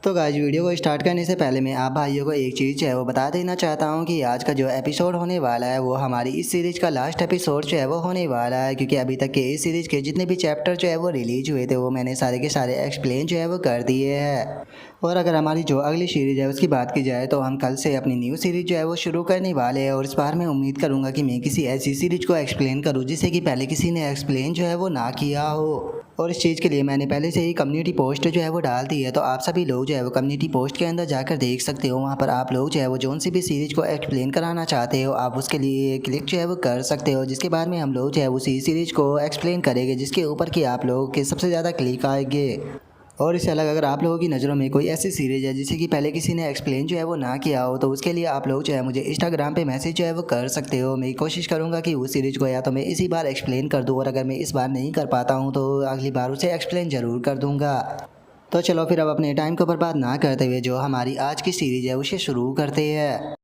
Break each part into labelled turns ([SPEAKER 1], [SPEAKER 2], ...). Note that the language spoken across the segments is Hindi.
[SPEAKER 1] तो गाइस वीडियो को स्टार्ट करने से पहले मैं आप भाइयों को एक चीज़ जो है वो बता देना चाहता हूँ कि आज का जो एपिसोड होने वाला है वो हमारी इस सीरीज़ का लास्ट एपिसोड जो है वो होने वाला है, क्योंकि अभी तक के इस सीरीज़ के जितने भी चैप्टर जो है वो रिलीज हुए थे वो मैंने सारे के सारे एक्सप्लेन जो है वो कर दिए हैं। और अगर हमारी जो अगली सीरीज़ है उसकी बात की जाए तो हम कल से अपनी न्यू सीरीज़ जो है वो शुरू करने वाले हैं, और इस बार मैं उम्मीद करूँगा कि मैं किसी ऐसी सीरीज़ को एक्सप्लेन करूँ जिसे कि पहले किसी ने एक्सप्लेन जो है वो ना किया हो। और इस चीज़ के लिए मैंने पहले से ही कम्युनिटी पोस्ट जो है वो डाल दी है, तो आप सभी लोग जो है वो कम्युनिटी पोस्ट के अंदर जाकर देख सकते हो। वहाँ पर आप लोग जो है वो जोन सी भी सीरीज़ को एक्सप्लेन कराना चाहते हो आप उसके लिए क्लिक जो है वो कर सकते हो, जिसके बाद में हम लोग जो है उसी सीरीज़ को एक्सप्लेन करेंगे जिसके ऊपर कि आप लोगों के सबसे ज़्यादा क्लिक आएंगे। और इससे अलग अगर आप लोगों की नज़रों में कोई ऐसी सीरीज़ है जिसे कि पहले किसी ने एक्सप्लेन जो है वो ना किया हो, तो उसके लिए आप लोग जो है मुझे इंस्टाग्राम पे मैसेज जो है वो कर सकते हो। मैं कोशिश करूँगा कि उस सीरीज़ को या तो मैं इसी बार एक्सप्लेन कर दूँ, और अगर मैं इस बार नहीं कर पाता हूँ तो अगली बार उसे एक्सप्लेन ज़रूर कर दूँगा। तो चलो फिर अब अपने टाइम को बर्बाद ना करते हुए जो हमारी आज की सीरीज़ है उसे शुरू करते हैं।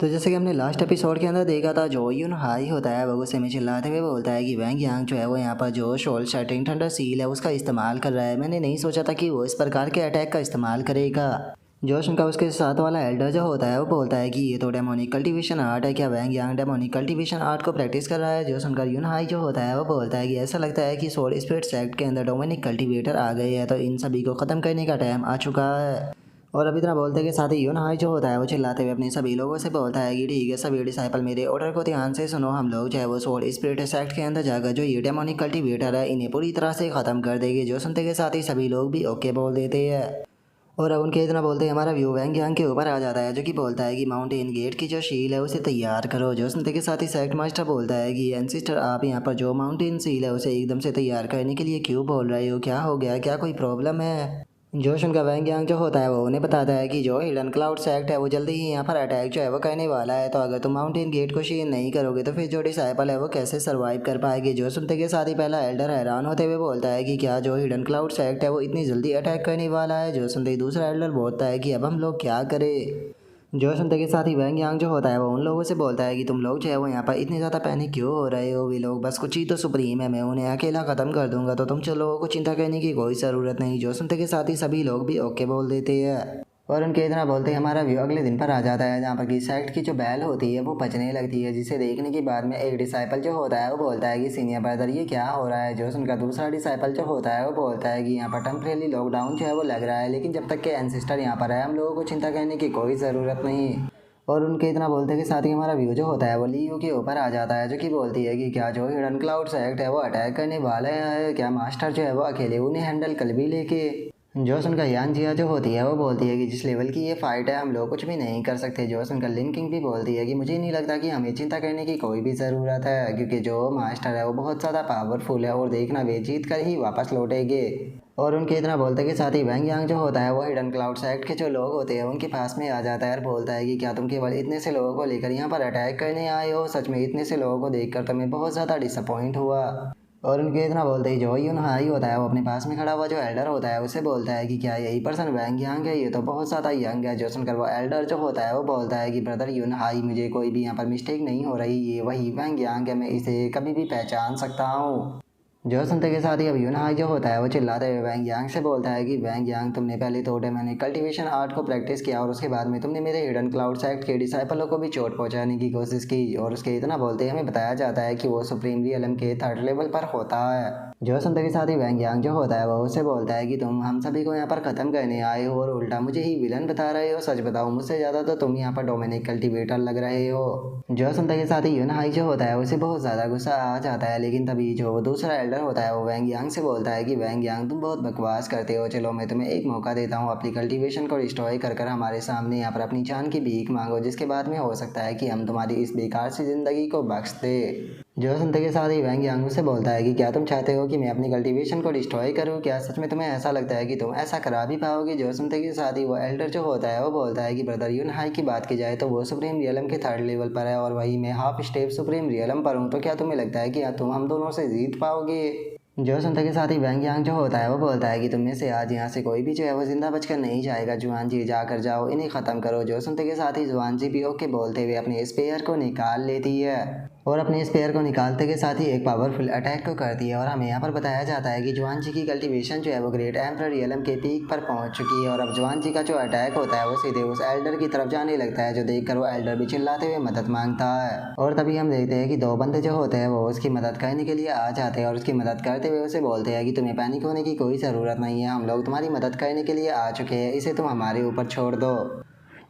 [SPEAKER 1] तो जैसे कि हमने लास्ट एपिसोड के अंदर देखा था, जो यून हाई होता है वो गुस्से में चिल्लाते हुए बोलता है कि वैंग यांग जो है वो यहाँ पर जो शोल शर्टिंग थंडर सील है उसका इस्तेमाल कर रहा है। मैंने नहीं सोचा था कि वो इस प्रकार के अटैक का इस्तेमाल करेगा। जोश उनका उसके साथ वाला एल्डर जो होता है वो बोलता है कि ये तो डेमोनिक कल्टीवेशन आर्ट है, क्या वैंग यांग डेमोनिक कल्टीवेशन आर्ट को प्रैक्टिस कर रहा है। जोश उनका यून हाई जो होता है वो बोलता है कि ऐसा लगता है कि सोल स्पिरिट सेक्ट के अंदर डोमिनिक कल्टीवेटर आ गए हैं, तो इन सभी को ख़त्म करने का टाइम आ चुका है। और अभी इतना बोलते के साथ ही यून हाई जो होता है वो चिल्लाते हुए अपने सभी लोगों से बोलता है कि ठीक है सभी डिसाइपल, मेरे ऑर्डर को ध्यान से सुनो। हम लोग जो है वो सोल स्पिरिट सेक्ट के अंदर जाकर जो ये डेमोनिक कल्टीवेटर है इन्हें पूरी तरह से ख़त्म कर देंगे। जो सुनते के साथ ही सभी लोग भी ओके बोल देते हैं। और अब उनके इतना बोलते हैं हमारा व्यू वैंग यांग के ऊपर आ जाता है, जो कि बोलता है कि माउंटेन गेट की जो शील है उसे तैयार करो। जो सुनते के साथ ही सेक्ट मास्टर बोलता है कि एनसिस्टर आप यहाँ पर जो माउंटेन सील है उसे एकदम से तैयार करने के लिए क्यों बोल रहे हो, क्या हो गया, क्या कोई प्रॉब्लम है। जोश उनका वैंग यांग जो होता है वो उन्हें बताता है कि जो हिडन क्लाउड सेक्ट है वो जल्दी ही यहाँ पर अटैक जो है वो करने वाला है, तो अगर तुम माउंटेन गेट को शील नहीं करोगे तो फिर जो डिसाइपल है वो कैसे सर्वाइव कर पाएगी। जो सुनते के साथ ही पहला एल्डर हैरान होते हुए बोलता है कि क्या जो हिडन क्लाउड सेक्ट है वो इतनी जल्दी अटैक करने वाला है। जो सुनते ही दूसरा एल्डर बोलता है कि अब हम लोग क्या करें। जो सुनते के साथ ही वैंग यांग जो होता है वो उन लोगों से बोलता है कि तुम लोग जो है वो यहाँ पर इतने ज़्यादा पैनिक क्यों हो रहे हो, वे लोग बस कुछ ही तो सुप्रीम है, मैं उन्हें अकेला ख़त्म कर दूंगा, तो तुम लोगों को चिंता करने की कोई ज़रूरत नहीं। जो सुनते के साथ ही सभी लोग भी ओके बोल देते हैं। और उनके इतना बोलते ही हमारा व्यू अगले दिन पर आ जाता है, जहाँ पर कि सेक्ट की जो बैल होती है वो बचने लगती है, जिसे देखने के बाद में एक डिसाइपल जो होता है वो बोलता है कि सीनियर ब्रदर ये क्या हो रहा है। जो उनका दूसरा डिसाइपल जो होता है वो बोलता है कि यहाँ पर टेम्परेरी लॉकडाउन जो है वो लग रहा है, लेकिन जब तक के एंसेस्टर यहाँ पर है हम लोगों को चिंता करने की कोई ज़रूरत नहीं। और उनके इतना बोलते के साथ ही हमारा व्यू जो होता है वो लियो के ऊपर आ जाता है, जो कि बोलती है कि क्या जो हिडन क्लाउड सेक्ट है वो अटैक करने वाले हैं, क्या मास्टर जो है वो अकेले उन्हें हैंडल कर भी लेके। जोश उनका यान जिया जो होती है वो बोलती है कि जिस लेवल की ये फाइट है हम लोग कुछ भी नहीं कर सकते। जोश उनका लिंकिंग भी बोलती है कि मुझे नहीं लगता कि हमें चिंता करने की कोई भी ज़रूरत है, क्योंकि जो मास्टर है वो बहुत ज़्यादा पावरफुल है और देखना वे जीत कर ही वापस लौटेंगे। और उनके इतना बोलते के साथ ही वैंग यांग जो होता है वो हिडन क्लाउड सेक्ट के जो लोग होते हैं उनके पास में आ जाता है और बोलता है कि क्या तुम केवल इतने से लोगों को लेकर यहाँ पर अटैक करने आए हो, सच में इतने से लोगों को देखकर तो मैं बहुत ज़्यादा डिसअपॉइंट हुआ। और उनके इतना बोलते ही जो यून हाई होता है वो अपने पास में खड़ा हुआ जो एल्डर होता है उसे बोलता है कि क्या यही पर्सन वैंग यांग है, ये तो बहुत ज़्यादा यंग है। जो सुनकर वो एल्डर जो होता है वो बोलता है कि ब्रदर यून हाई मुझे कोई भी यहाँ पर मिस्टेक नहीं हो रही, ये वही वैंग यांग है, मैं इसे कभी भी पहचान सकता हूँ। जो सुनते के साथ ही अब यून हाई जो होता है वो चिल्लाते हुए वैंग यांग से बोलता है कि वैंग यांग तुमने पहले तो मैंने कल्टीवेशन आर्ट को प्रैक्टिस किया और उसके बाद में तुमने मेरे हिडन क्लाउड सेक्ट के डिसाइपलों को भी चोट पहुंचाने की कोशिश की, और उसके इतना बोलते ही हमें बताया जाता है कि वो सुप्रीम रियलम के थर्ड लेवल पर होता है। जो सुनते के साथ ही वैंग यांग जो होता है वो उससे बोलता है कि तुम हम सभी को यहाँ पर ख़त्म करने आए हो और उल्टा मुझे ही विलन बता रहे हो, सच बताओ मुझसे ज़्यादा तो तुम यहाँ पर डोमिनिक कल्टीवेटर लग रहे हो। जो सुनते के साथ ही यून हाई जो होता है उसे बहुत ज़्यादा गुस्सा आ जाता है, लेकिन तभी जो दूसरा एल्डर होता है वो वैंग यांग से बोलता है कि वैंग यांग तुम बहुत बकवास करते हो, चलो मैं तुम्हें एक मौका देता हूँ, अपनी कल्टीवेशन को डिस्ट्रॉय कर कर हमारे सामने यहाँ पर अपनी जान की भीख मांगो, जिसके बाद में हो सकता है कि हम तुम्हारी इस बेकार सी ज़िंदगी को बख्श दे। जो सुनते के साथ ही वैंग यांग से बोलता है कि क्या तुम चाहते हो कि मैं अपनी कल्टीवेशन को डिस्ट्रॉय करूं, क्या सच में तुम्हें ऐसा लगता है कि तुम ऐसा करा भी पाओगे। जो सुनते के साथ ही वो एल्डर जो होता है वो बोलता है कि ब्रदर यून हाई की बात की जाए तो वो सुप्रीम रियलम के थर्ड लेवल पर है और वही मैं हाफ स्टेप सुप्रीम रियलम पर हूँ, तो क्या तुम्हें लगता है कि तुम हम दोनों से जीत पाओगे। जो सुनते के साथ ही वैंग यांग जो होता है वो बोलता है कि तुम में से आज यहाँ से कोई भी जो है वो जिंदा बचकर नहीं जाएगा, जुआन जी जाकर जाओ इन्हें ख़त्म करो। जो सुनते के साथ ही जुआन जी भी ओके बोलते हुए अपने स्पेयर को निकाल लेती है। और अपने स्पेयर को निकालते के साथ ही एक पावरफुल अटैक को करती है। और हमें यहाँ पर बताया जाता है कि जुआन जी की कल्टीवेशन जो है वो ग्रेट एम्परर रियलम के पीक पर पहुंच चुकी है। और अब जुआन जी का जो अटैक होता है वो सीधे उस एल्डर की तरफ जाने लगता है, जो देखकर वो एल्डर भी चिल्लाते हुए मदद मांगता है। और तभी हम देखते हैं कि दो बंदे जो होते हैं वो उसकी मदद करने के लिए आ जाते हैं और उसकी मदद करते हुए उसे बोलते हैं कि तुम्हें पैनिक होने की कोई ज़रूरत नहीं है, हम लोग तुम्हारी मदद करने के लिए आ चुके हैं, इसे तुम हमारे ऊपर छोड़ दो।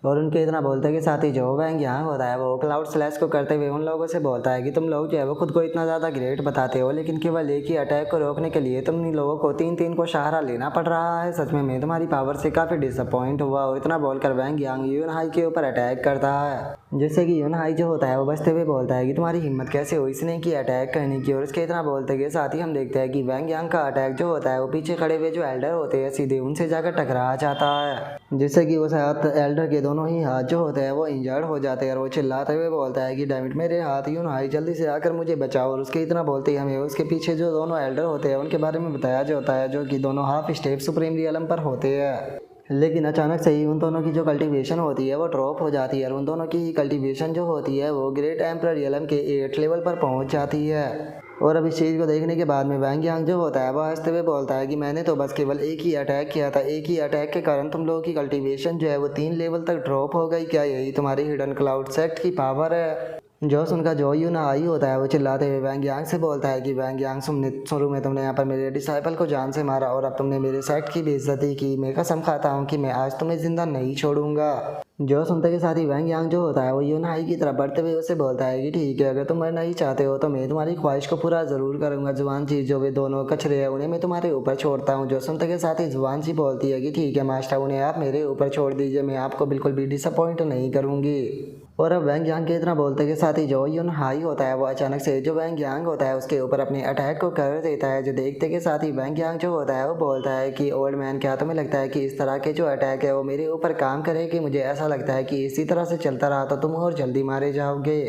[SPEAKER 1] और उनके इतना बोलते के साथ ही जो वैंग यांग होता है वो क्लाउड स्लैश को करते हुए उन लोगों से बोलता है कि तुम लोग जो है वो खुद को इतना ज़्यादा ग्रेट बताते हो, लेकिन केवल एक ही अटैक को रोकने के लिए तुम इन लोगों को 3-3 को सहारा लेना पड़ रहा है। सच में मैं तुम्हारी पावर से काफ़ी डिसअपॉइंट हुआ। और इतना बोलकर वैंग यांग यून हाई के ऊपर अटैक करता है, जिससे कि यून हाई जो होता है वो बचते हुए बोलता है कि तुम्हारी हिम्मत कैसे हुई इसने की अटैक करने की। और इसके इतना बोलते के साथ ही हम देखते हैं कि वैंग यांग का अटैक जो होता है वो पीछे खड़े हुए जो एल्डर होते हैं सीधे उनसे जाकर टकरा जाता है, जिससे कि वो साथ एल्डर के दोनों ही हाथ जो होते हैं वो इंजर्ड हो जाते हैं। और वो चिल्लाते हुए बोलता है कि डैमिट मेरे हाथ यून हाई जल्दी से आकर मुझे बचाओ। और उसके इतना बोलते ही हमें उसके पीछे जो दोनों एल्डर होते हैं उनके बारे में बताया जाता है, जो कि दोनों हाफ स्टेप सुप्रीम रियलम पर होते हैं। लेकिन अचानक से ही उन दोनों की जो कल्टीवेशन होती है वो ड्रॉप हो जाती है और उन दोनों की कल्टीवेशन जो होती है वो ग्रेट एम्परर रियलम के 8 लेवल पर पहुंच जाती है। और अब इस चीज़ को देखने के बाद में वैंग यांग जो होता है वो हंसते हुए बोलता है कि मैंने तो बस केवल एक ही अटैक किया था, एक ही अटैक के कारण तुम लोगों की कल्टीवेशन जो है वो 3 लेवल तक ड्रॉप हो गई, क्या यही तुम्हारी हिडन क्लाउड सेक्ट की पावर है? जो सुनकर जो यून हाई होता है वो चिल्लाते हुए वैंग यांग से बोलता है कि वैंग यांग शुरू में तुमने यहाँ पर मेरे डिसाइपल को जान से मारा और अब तुमने मेरे सेक्ट की बेइज्जती की, मैं कसम खाता हूँ कि मैं आज तुम्हें जिंदा नहीं छोड़ूंगा। जो सुनते के साथ ही वैंग यांग जो होता है वो यून हाई की तरफ बढ़ते हुए उसे बोलता है कि ठीक है, अगर तुम मरना ही चाहते हो तो मैं तुम्हारी ख्वाहिश को पूरा ज़रूर करूंगा। जुबान जी जो वे दोनों कचरे हैं उन्हें मैं तुम्हारे ऊपर छोड़ता हूँ। जो सुनते के साथ ही जुबान जी बोलती है कि ठीक है मास्टर, उन्हें आप मेरे ऊपर छोड़ दीजिए, मैं आपको बिल्कुल भी डिसअपॉइंट नहीं करूँगी। और अब वैंग यांग के इतना बोलते के साथ ही जो यून हाई होता है वो अचानक से जो वैंग यांग होता है उसके ऊपर अपने अटैक को कर देता है। जो देखते के साथ ही वैंग यांग जो होता है वो बोलता है कि ओल्ड मैन, क्या तुम्हें लगता है कि इस तरह के जो अटैक है वो मेरे ऊपर काम करेगी? मुझे ऐसा लगता है कि इसी तरह से चलता रहा तो तुम और जल्दी मारे जाओगे।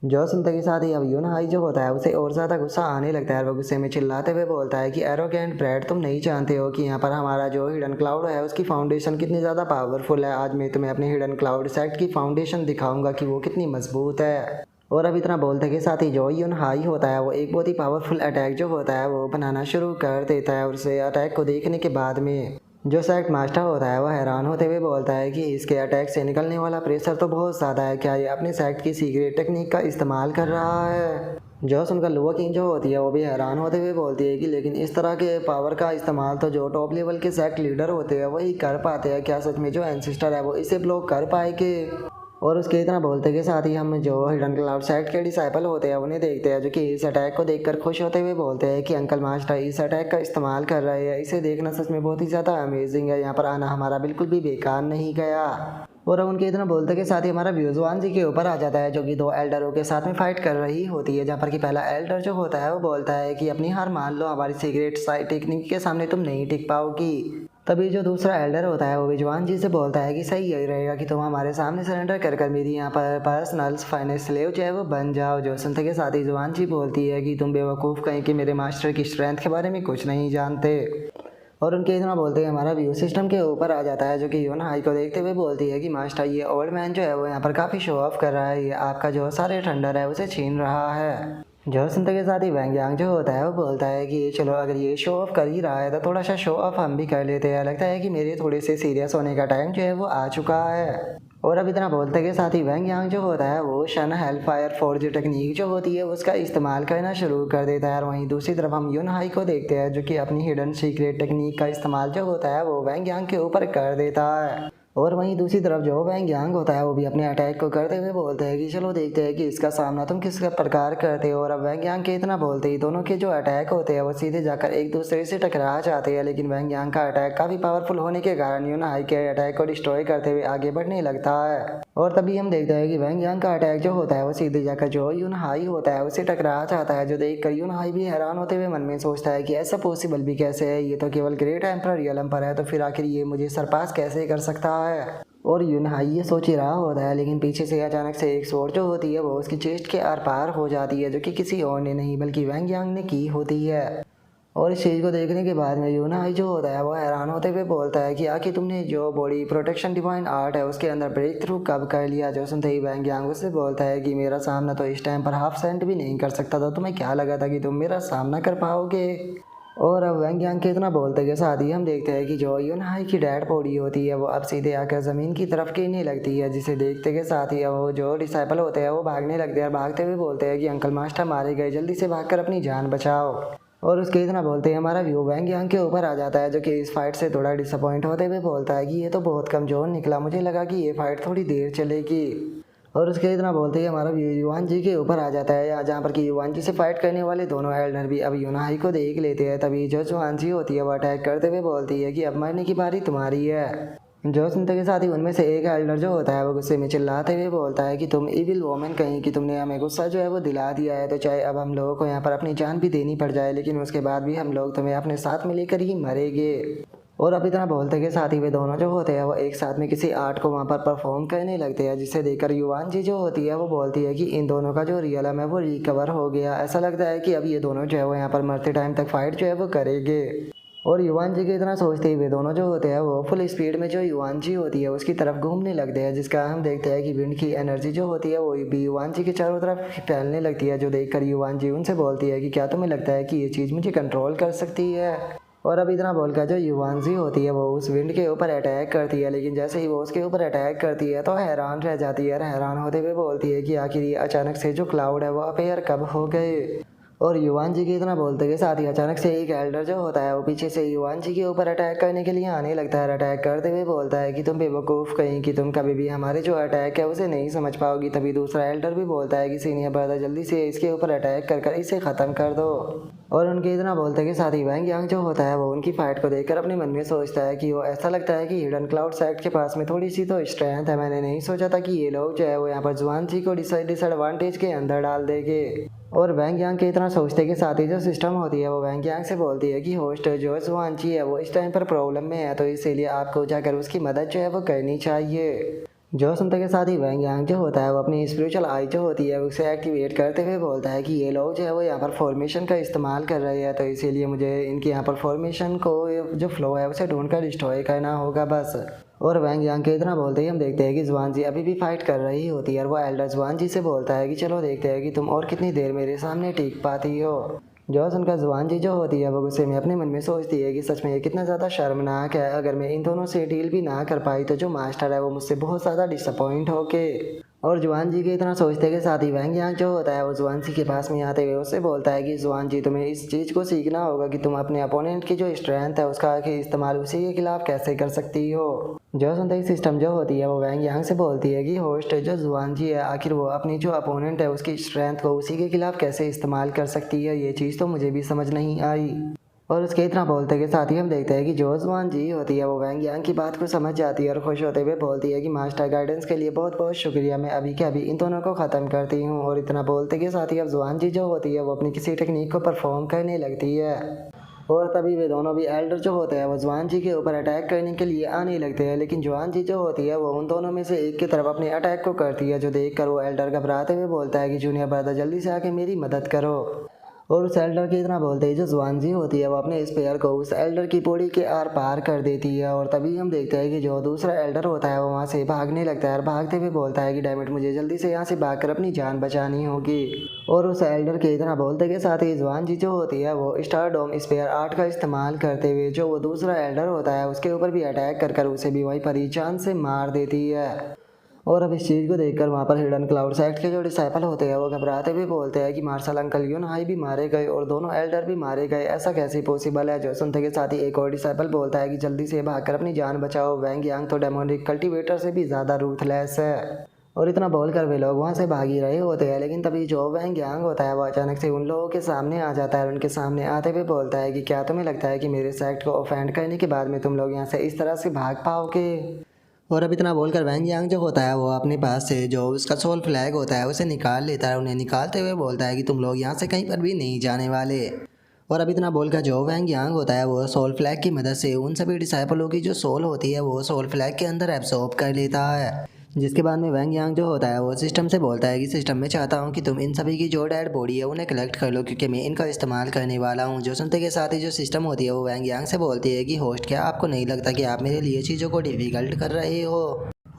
[SPEAKER 1] जो सुनते के साथ ही अब यून हाई जो होता है उसे और ज़्यादा गुस्सा आने लगता है। वो गुस्से में चिल्लाते हुए बोलता है कि एरोगेंट ब्रैड, तुम नहीं जानते हो कि यहाँ पर हमारा जो हिडन क्लाउड है उसकी फाउंडेशन कितनी ज़्यादा पावरफुल है। आज मैं तुम्हें अपने हिडन क्लाउड सेक्ट की फाउंडेशन दिखाऊंगा कि वो कितनी मजबूत है। और अब इतना बोलते के साथ ही जो यून हाई होता है वो एक बहुत ही पावरफुल अटैक जो होता है वो बनाना शुरू कर देता है। और उसे अटैक को देखने के बाद में जो सेक्ट मास्टर होता है वो हैरान होते हुए बोलता है कि इसके अटैक से निकलने वाला प्रेशर तो बहुत ज़्यादा है, क्या ये अपने सेक्ट की सीक्रेट टेक्निक का इस्तेमाल कर रहा है? जो सुनकर लुआ किंग जो होती है वो भी हैरान होते हुए बोलती है कि लेकिन इस तरह के पावर का इस्तेमाल तो जो टॉप लेवल के सेक्ट लीडर होते हैं वही कर पाते हैं, क्या सच में जो एंसेस्टर है वो इसे ब्लॉक कर पाएंगे? और उसके इतना बोलते के साथ ही हम जो हिडन क्लाउड सेक्ट के डिसाइपल होते हैं उन्हें देखते हैं, जो कि इस अटैक को देखकर खुश होते हुए बोलते हैं कि अंकल मास्टर इस अटैक का इस्तेमाल कर रहे हैं, इसे देखना सच में बहुत ही ज़्यादा अमेजिंग है, यहाँ पर आना हमारा बिल्कुल भी बेकार नहीं गया। और अब उनके इतना बोलते के साथ ही हमारा व्यू जुआन जी के ऊपर आ जाता है, जो कि 2 एल्डरों के साथ में फाइट कर रही होती है। जहाँ पर कि पहला एल्डर जो होता है वो बोलता है कि अपनी हार मान लो, हमारी सीक्रेट टेक्निक के सामने तुम नहीं टिक पाओगी। तभी जो दूसरा एल्डर होता है वो भी जुआन जी से बोलता है कि सही यही रहेगा कि तुम हमारे सामने सरेंडर कर मेरी यहाँ पर पर्सनल फाइनेंस स्लेव जो है वो बन जाओ। जो सुनते के साथ ही जुआन जी बोलती है कि तुम बेवकूफ़ कहीं कि मेरे मास्टर की स्ट्रेंथ के बारे में कुछ नहीं जानते। और उनके इतना बोलते हैं हमारा व्यू सिस्टम के ऊपर आ जाता है, जो कि यून हाई को देखते हुए बोलती है कि मास्टर ये ओल्ड मैन जो है वो यहाँ पर काफ़ी शो ऑफ कर रहा है, ये आपका जो सारे थंडर है उसे छीन रहा है। जो सुनते के साथ ही वैंग यांग जो होता है वो बोलता है कि चलो अगर ये शो ऑफ कर ही रहा है तो थोड़ा सा शो ऑफ हम भी कर लेते हैं, लगता है कि मेरे थोड़े से सीरियस होने का टाइम जो है वो आ चुका है। और अब इतना बोलते के साथ ही वैंग यांग जो होता है वो शन हेलफायर फोर्ज टेक्निक जो होती है उसका इस्तेमाल करना शुरू कर देता है। और वहीं दूसरी तरफ हम यून हाई को देखते हैं, जो कि अपनी हिडन सीक्रेट टेक्निक का इस्तेमाल जो होता है वो वैंग यांग के ऊपर कर देता है। और वहीं दूसरी तरफ जो वैंग यांग होता है वो भी अपने अटैक को करते हुए बोलते हैं कि चलो देखते हैं कि इसका सामना तुम किस प्रकार करते हो। और अब वैंग यांग के इतना बोलते ही दोनों के जो अटैक होते हैं वो सीधे जाकर एक दूसरे से टकरा जाते हैं, लेकिन वैंग यांग का अटैक काफ़ी पावरफुल होने के कारण यून हाई के अटैक को डिस्ट्रॉय करते हुए आगे बढ़ने लगता है। और तभी हम देखते हैं कि वैंग यांग का अटैक जो होता है वो सीधे जाकर जो यून हाई होता है उसे टकरा जाता है। जो देखकर यून हाई भी हैरान होते हुए मन में सोचता है कि ऐसा पॉसिबल भी कैसे है, ये तो केवल ग्रेट एम्परर रियलम पर है, तो फिर आखिर ये मुझे सरपास कैसे कर सकता है? और यून हाई ये सोच ही रहा होता है, लेकिन पीछे से अचानक से एक स्वॉर्ड जो होती है वो उसकी चेस्ट के आर पार हो जाती है, जो कि किसी और ने नहीं बल्कि वैंग यांग ने की होती है। और इस चीज़ को देखने के बाद में यूना हाई जो होता है वो हैरान होते हुए बोलता है कि आखिर तुमने जो बॉडी प्रोटेक्शन डिवाइन आर्ट है उसके अंदर ब्रेक थ्रू कब कर लिया। जो सुनते ही वैंग यांग उससे बोलता है कि मेरा सामना तो इस टाइम पर हाफ सेंट भी नहीं कर सकता था, तुम्हें क्या लगा था कि तुम मेरा सामना कर पाओगे। और अब वैंग यांग के इतना बोलते के साथ ही हम देखते हैं कि जो यून हाई की डेड बॉडी होती है वो अब सीधे आकर ज़मीन की तरफ गिरने लगती है, जिसे देखते के साथ ही वो जो डिसाइपल होते हैं वो भागने लगते हैं और भागते हुए बोलते हैं कि अंकल मास्टर मारे गए, जल्दी से भागकर अपनी जान बचाओ। और उसके इतना बोलते हैं हमारा व्यू वैंग यांग के ऊपर आ जाता है, जो कि इस फाइट से थोड़ा डिसअपॉइंट होते हुए बोलता है कि ये तो बहुत कमज़ोर निकला, मुझे लगा कि ये फाइट थोड़ी देर चलेगी। और उसके इतना बोलते ही हमारा व्यू युवान जी के ऊपर आ जाता है, जहाँ पर कि युवान जी से फाइट करने वाले दोनों एल्डर भी अब यूना हाई को देख लेते हैं। तभी जो जुआन जी होती है वो अटैक करते हुए बोलती है कि अब मरने की बारी तुम्हारी है। जो सुनते के साथ ही उनमें से एक एल्डर जो होता है वो गुस्से में चिल्लाते हुए बोलता है कि तुम इविल वोमेन कहीं कि तुमने हमें गुस्सा जो है वो दिला दिया है, तो चाहे अब हम लोगों को यहाँ पर अपनी जान भी देनी पड़ जाए, लेकिन उसके बाद भी हम लोग तुम्हें अपने साथ में लेकर ही मरेंगे। और अब इतना बोलते के साथ ही वे दोनों जो होते हैं वो एक साथ में किसी आर्ट को वहाँ पर परफॉर्म करने लगते हैं, जिसे देखकर युवान जी जो होती है वो बोलती है कि इन दोनों का जो रियलम है वो रिकवर हो गया। ऐसा लगता है कि अब ये दोनों जो है वो यहाँ पर मरते टाइम तक फाइट जो है वो करेंगे। और युवान जी के इतना सोचते हुए दोनों जो होते हैं वो फुल स्पीड में जो युवान जी होती है उसकी तरफ घूमने लगते हैं, जिसका हम देखते हैं कि विंड की एनर्जी जो होती है वो भी युवान जी के चारों तरफ फैलने लगती है। जो देखकर युवान जी उनसे बोलती है कि क्या तुम्हें लगता है कि ये चीज़ मुझे कंट्रोल कर सकती है। और अब इतना बोलकर जो युवान जी होती है वो उस विंड के ऊपर अटैक करती है, लेकिन जैसे ही वो उसके ऊपर अटैक करती है तो हैरान रह जाती है और हैरान होते हुए बोलती है कि आखिर ये अचानक से जो क्लाउड है वो अपेयर कब हो गए। और युवान जी की इतना बोलते के साथ ही अचानक से एक एल्डर जो होता है वो पीछे से युवान जी के ऊपर अटैक करने के लिए आने लगता है। अटैक करते हुए बोलता है कि तुम बेवकूफ़ कहीं कि तुम कभी भी हमारे जो अटैक है उसे नहीं समझ पाओगी। तभी दूसरा एल्डर भी बोलता है कि सीनियर ब्रदर जल्दी से इसके ऊपर अटैक कर इसे ख़त्म कर दो। और उनके इतना बोलते के साथ ही वैंग यांग जो होता है वो उनकी फाइट को देखकर अपने मन में सोचता है कि वो ऐसा लगता है कि हिडन क्लाउड सेक्ट के पास में थोड़ी सी तो स्ट्रेंथ है, मैंने नहीं सोचा था कि ये लोग जो है वो यहाँ पर जुआन जी को डिसएडवांटेज के अंदर डाल देंगे। और वैंग यांग के इतना सोचते के साथ ही जो सिस्टम होती है वो वैंग यांग से बोलती है कि होस्ट जो जुआन जी है वो इस टाइम पर प्रॉब्लम में है, तो इसीलिए आपको जाकर उसकी मदद जो है वो करनी चाहिए। जो सुनते के साथ ही वैंग यांग जो होता है वो अपनी स्पिरिचुअल आई जो होती है उसे एक्टिवेट करते हुए बोलता है कि ये लोग जो है वो यहाँ पर फॉर्मेशन का इस्तेमाल कर रहे हैं, तो इसीलिए मुझे इनके यहाँ पर फॉर्मेशन को जो फ्लो है उसे ढूंढ कर डिस्ट्रॉय करना होगा बस। और वैंग यांग के इतना बोलते ही हम देखते हैं कि जुआन जी अभी भी फाइट कर रही होती है और वो एल्डर जुआन जी से बोलता है कि चलो देखते हैं कि तुम और कितनी देर मेरे सामने टिक पाती हो। जो सुनकर जुआन जी जो होती है वो गुस्से में अपने मन में सोचती है कि सच में ये कितना ज़्यादा शर्मनाक है, अगर मैं इन दोनों से डील भी ना कर पाई तो जो मास्टर है वो मुझसे बहुत ज़्यादा डिसअपॉइंट होके। और जुआन जी के इतना सोचते के साथ ही वैंग यांग जो होता है वो जुआन जी के पास में आते हुए उससे बोलता है कि जुआन जी तुम्हें इस चीज़ को सीखना होगा कि तुम अपने अपोनेंट की जो स्ट्रेंथ है उसका आखिर इस्तेमाल उसी के खिलाफ कैसे कर सकती हो। जो सुनते ही सिस्टम जो होती है वो वैंग यांग से बोलती है कि होस्ट जो जुआन जी है आखिर वो अपनी जो अपोनेंट है उसकी स्ट्रेंथ को उसी के खिलाफ कैसे इस्तेमाल कर सकती है, ये चीज़ तो मुझे भी समझ नहीं आई। और उसके इतना बोलते के साथ ही हम देखते हैं कि जो जुआन जी होती है वो वैंग यांग की बात को समझ जाती है और खुश होते हुए बोलती है कि मास्टर गाइडेंस के लिए बहुत बहुत शुक्रिया, मैं अभी के अभी इन दोनों को ख़त्म करती हूँ। और इतना बोलते के साथ ही अब जुआन जी जो होती है वो अपनी किसी टेक्निक को परफॉर्म करने लगती है। और तभी वे दोनों भी एल्डर जो होते हैं वो जुआन जी के ऊपर अटैक करने के लिए आने लगते हैं, लेकिन जुआन जी जो होती है वो उन दोनों में से एक की तरफ अपने अटैक को करती है। जो देखकर वो एल्डर घबराते हुए बोलता है कि जूनियर ब्रदर जल्दी से आके मेरी मदद करो। और उस एल्डर की इतना बोलते ही जो जुआन जी होती है वो अपने स्पेयर को उस एल्डर की पौड़ी के आर पार कर देती है। और तभी हम देखते हैं कि जो दूसरा एल्डर होता है वो वहाँ से भागने लगता है और भागते हुए बोलता है कि डैमेट मुझे जल्दी से यहाँ से भागकर अपनी जान बचानी होगी। और उस एल्डर के इतना बोलते के साथ ही जुआन जी जो होती है वो स्टार डोम स्पेयर आर्ट का इस्तेमाल करते हुए जो वो दूसरा एल्डर होता है उसके ऊपर भी अटैक कर उसे भी वहीं पर ही जान से मार देती है। और अब इस चीज़ को देखकर वहाँ पर हिडन क्लाउड सेक्ट के जो डिसाइपल होते हैं वो घबराते हुए बोलते हैं कि मार्शल अंकल यून हाई भी मारे गए और दोनों एल्डर भी मारे गए, ऐसा कैसे पॉसिबल है। जो सुनते के साथ ही एक और डिसाइपल बोलता है कि जल्दी से भागकर अपनी जान बचाओ, वैंग यांग तो डेमोनिक कल्टीवेटर से भी ज़्यादा रूथलेस है। और इतना बोलकर वे लोग वहाँ से भाग ही रहे होते हैं, लेकिन तभी जो वैंग यांग होता है वो अचानक से उन लोगों के सामने आ जाता है और उनके सामने आते हुए बोलता है कि क्या तुम्हें लगता है कि मेरे सेक्ट को ऑफेंड करने के बाद में तुम लोग यहाँ से इस तरह से भाग पाओगे। और अब इतना बोलकर वैंग यांग जो होता है वो अपने पास से जो उसका सोल फ्लैग होता है उसे निकाल लेता है। उन्हें निकालते हुए बोलता है कि तुम लोग यहाँ से कहीं पर भी नहीं जाने वाले। और अब इतना बोलकर जो वैंग यांग होता है वो सोल फ्लैग की मदद से उन सभी डिसाइपलों की जो सोल होती है वो सोल फ्लैग के अंदर एब्सॉर्ब कर लेता है। जिसके बाद में वैंग यांग जो होता है वो सिस्टम से बोलता है कि सिस्टम में चाहता हूँ कि तुम इन सभी की जो डेड बॉडी है उन्हें कलेक्ट कर लो, क्योंकि मैं इनका इस्तेमाल करने वाला हूँ। जो सुनते के साथ ही जो सिस्टम होती है वो वैंग यांग से बोलती है कि होस्ट, क्या आपको नहीं लगता कि आप मेरे लिए चीज़ों को डिफ़िकल्ट कर रहे हो।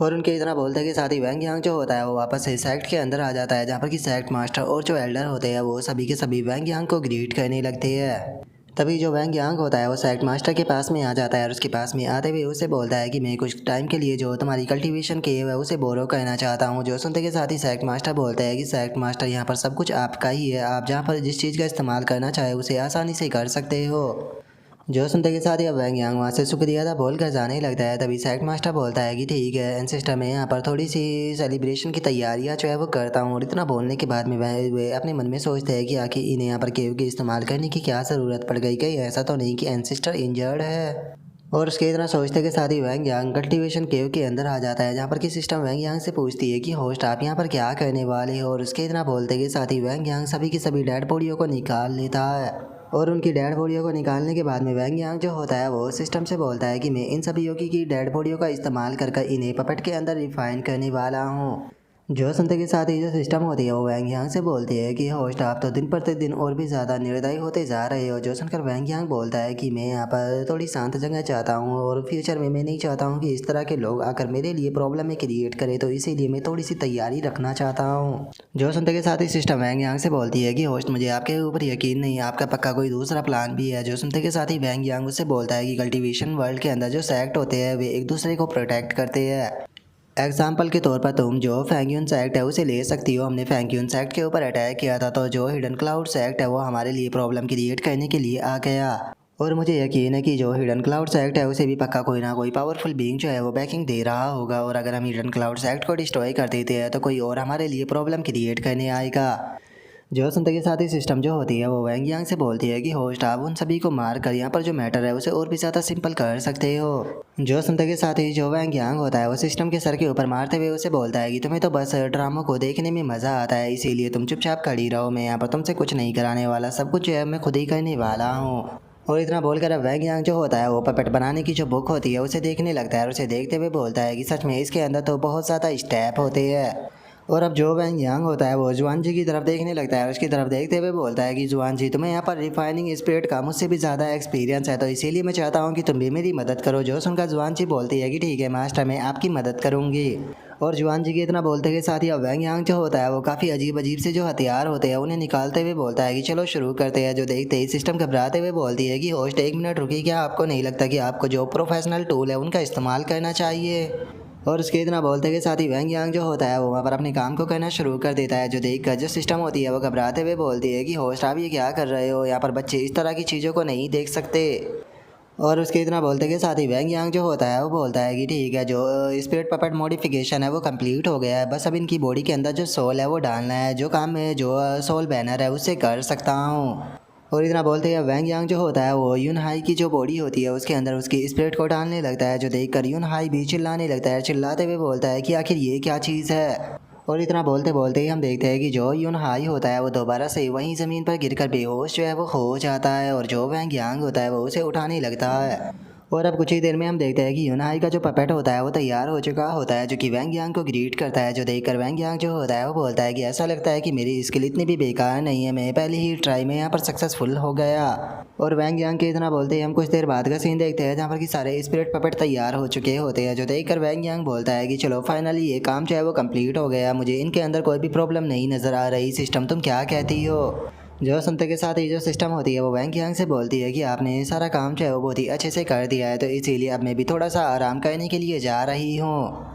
[SPEAKER 1] और उनके इतना बोलते के साथ ही वैंग यांग जो होता है वो वापस से सेक्ट के अंदर आ जाता है, जहाँ पर कि सेक्ट मास्टर और जो एल्डर होते हैं वो सभी के सभी वैंग यांग को ग्रीट करने लगते हैं। तभी जो वैंग यांग होता है वो सेक्ट मास्टर के पास में आ जाता है और उसके पास में आते हुए उसे बोलता है कि मैं कुछ टाइम के लिए जो तुम्हारी कल्टीवेशन केव है उसे बोरो करना चाहता हूँ। जो सुनते के साथ ही सेक्ट मास्टर बोलता है कि सेक्ट मास्टर, यहाँ पर सब कुछ आपका ही है, आप जहाँ पर जिस चीज़ का इस्तेमाल करना चाहे उसे आसानी से कर सकते हो। जो सुनते के साथ ही अब वैंग यांग वहाँ से शुक्रिया था बोल कर जाने लगता है। तभी सेक्ट मास्टर बोलता है कि ठीक है एंसेस्टर, मैं यहाँ पर थोड़ी सी सेलिब्रेशन की तैयारियाँ जो है वो करता हूँ। और इतना बोलने के बाद में वे अपने मन में सोचते हैं कि आखिर इन्हें यहाँ पर केव के इस्तेमाल करने की क्या ज़रूरत पड़ गई, कहीं ऐसा तो नहीं कि एंसेस्टर इंजर्ड है। और उसके इतना सोचते के साथ ही वैंग यांग कल्टीवेशन केव के अंदर आ जाता है, जहाँ पर कि सिस्टम वैंग यांग से पूछती है कि होस्ट आप यहाँ पर क्या करने वाले हो। और उसके इतना बोलते के साथ ही वैंग यांग सभी की सभी डेड बॉडियों को निकाल लेता है। और उनकी डेड बॉडियों को निकालने के बाद में वैंग यांग जो होता है वो सिस्टम से बोलता है कि मैं इन सभी योगी की डेड बॉडियों का इस्तेमाल कर इन्हें पपेट के अंदर रिफाइन करने वाला हूँ। जो सुनते के साथ ही जो सिस्टम होती है वो वैंग यांग से बोलती है कि होस्ट आप तो दिन प्रतिदिन और भी ज़्यादा निर्दयी होते जा रहे हो। जो सुनकर वैंग यांग बोलता है कि मैं यहाँ पर थोड़ी शांत जगह चाहता हूँ और फ्यूचर में मैं नहीं चाहता हूँ कि इस तरह के लोग आकर मेरे लिए प्रॉब्लम में क्रिएट करें, तो इसीलिए मैं थोड़ी सी तैयारी रखना चाहता हूँ। जो सुनते के साथ ही सिस्टम वैंग यांग से बोलती है कि होस्ट मुझे आपके ऊपर यकीन नहीं, आपका पक्का कोई दूसरा प्लान भी है। जो सुनते के साथ ही वैंग यांग उससे बोलता है कि कल्टीवेशन वर्ल्ड के अंदर जो सेक्ट होते हैं वे एक दूसरे को प्रोटेक्ट करते हैं। एग्जाम्पल के तौर पर तुम जो फैंग्यून सेक्ट है उसे ले सकती हो। हमने फैंग्यून सेक्ट के ऊपर अटैक किया था, तो जो हिडन क्लाउड सेक्ट है वो हमारे लिए प्रॉब्लम क्रिएट करने के लिए आ गया। और मुझे यकीन है कि जो हिडन क्लाउड सेक्ट है उसे भी पक्का कोई ना कोई पावरफुल बीइंग जो है वो बैकिंग दे रहा होगा। और अगर हम हिडन क्लाउड सेक्ट को डिस्ट्रॉय कर देते हैं तो कोई और हमारे लिए प्रॉब्लम क्रिएट करने आएगा। जो सुनते के साथ ही सिस्टम जो होती है वो वैंग यांग से बोलती है कि होस्ट आप उन सभी को मार कर यहाँ पर जो मैटर है उसे और भी ज़्यादा सिंपल कर सकते हो। जो सुनते के साथ ही जो वैंग यांग होता है वो सिस्टम के सर के ऊपर मारते हुए उसे बोलता है कि तुम्हें तो बस ड्रामों को देखने में मज़ा आता है, इसीलिए तुम चुपचाप खड़ी रहो, मैं यहाँ पर तुमसे कुछ नहीं कराने वाला, सब कुछ जो है मैं खुद ही करने वाला हूँ। और इतना बोलकर अब वैंग यांग जो होता है वो पपेट बनाने की जो बुक होती है उसे देखने लगता है और उसे देखते हुए बोलता है कि सच में इसके अंदर तो बहुत ज़्यादा स्टेप होते हैं। और अब जो वैंग यांग होता है वो जुआन जी की तरफ देखने लगता है और उसकी तरफ देखते हुए बोलता है कि जुआन जी, तुम्हें यहाँ पर रिफाइनिंग स्पिरिट का मुझसे भी ज़्यादा एक्सपीरियंस है, तो इसीलिए मैं चाहता हूँ कि तुम भी मेरी मदद करो। जो सुनकर जुआन जी बोलती है कि ठीक है मास्टर, मैं आपकी मदद करूँगी। और जुआन जी के इतना बोलते के साथ ही अब वैंग यांग जो होता है वो काफ़ी अजीब अजीब से जो हथियार होते हैं उन्हें निकालते हुए बोलता है कि चलो शुरू करते हैं। जो देखते ही सिस्टम घबराते हुए बोलती है कि होस्ट एक मिनट रुकिए, क्या आपको नहीं लगता कि आपको जो प्रोफेशनल टूल है उनका इस्तेमाल करना चाहिए। और उसके इतना बोलते के साथ ही वैंग यांग जो होता है वो वहाँ पर अपने काम को करना शुरू कर देता है। जो देखकर जो सिस्टम होती है वो घबराते हुए बोलती है कि होस्ट आप ये क्या कर रहे हो, यहाँ पर बच्चे इस तरह की चीज़ों को नहीं देख सकते। और उसके इतना बोलते के साथ ही वैंग यांग जो होता है वो बोलता है कि ठीक है, जो स्पिरिट पपेट मॉडिफिकेशन है वो कंप्लीट हो गया है, बस अब इनकी बॉडी के अंदर जो सोल है वो डालना है, जो काम मैं जो सोल बैनर है उससे कर सकता हूँ। और इतना बोलते हैं वैंग यांग जो होता है वो यून हाई की जो बॉडी होती है उसके अंदर उसकी स्पिरिट को डालने लगता है। जो देखकर यून हाई भी चिल्लाने लगता है, चिल्लाते हुए बोलता है कि आखिर ये क्या चीज़ है। और इतना बोलते बोलते ही हम देखते हैं कि जो यून हाई होता है वो दोबारा से वहीं ज़मीन पर गिरकर बेहोश जो है वो हो जाता है और जो वैंग यांग होता है वो उसे उठाने लगता है। और अब कुछ ही देर में हम देखते हैं कि यून हाई का जो पपेट होता है वो तैयार हो चुका होता है, जो कि वैंग यांग को ग्रीट करता है। जो देखकर वैंग यांग जो होता है वो बोलता है कि ऐसा लगता है कि मेरी स्किल इतनी भी बेकार नहीं है, मैं पहले ही ट्राई में यहाँ पर सक्सेसफुल हो गया। और वैंग यांग के इतना बोलते ही हम कुछ देर बाद का सीन देखते हैं जहाँ पर कि सारे स्पिरिट पपेट तैयार हो चुके होते हैं। जो देखकर वैंग यांग बोलता है कि चलो फाइनली ये काम जो है वो कंप्लीट हो गया, मुझे इनके अंदर कोई भी प्रॉब्लम नहीं नज़र आ रही। सिस्टम तुम क्या कहती हो। जो सुनते के साथ ही जो सिस्टम होती है वो वैंग यांग से बोलती है कि आपने सारा काम जो है वो बहुत ही अच्छे से कर दिया है, तो इसीलिए अब मैं भी थोड़ा सा आराम करने के लिए जा रही हूँ।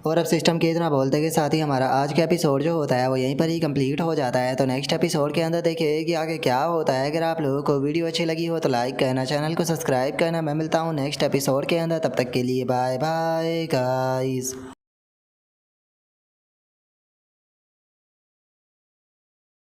[SPEAKER 1] और अब सिस्टम के इतना बोलते के साथ ही हमारा आज का एपिसोड जो होता है वो यहीं पर ही कंप्लीट हो जाता है। तो नेक्स्ट एपिसोड के अंदर देखिए कि आगे क्या होता है। अगर आप लोगों को वीडियो अच्छी लगी हो तो लाइक करना, चैनल को सब्सक्राइब करना। मैं मिलता हूँ नेक्स्ट एपिसोड के अंदर, तब तक के लिए बाय बाय गाइस।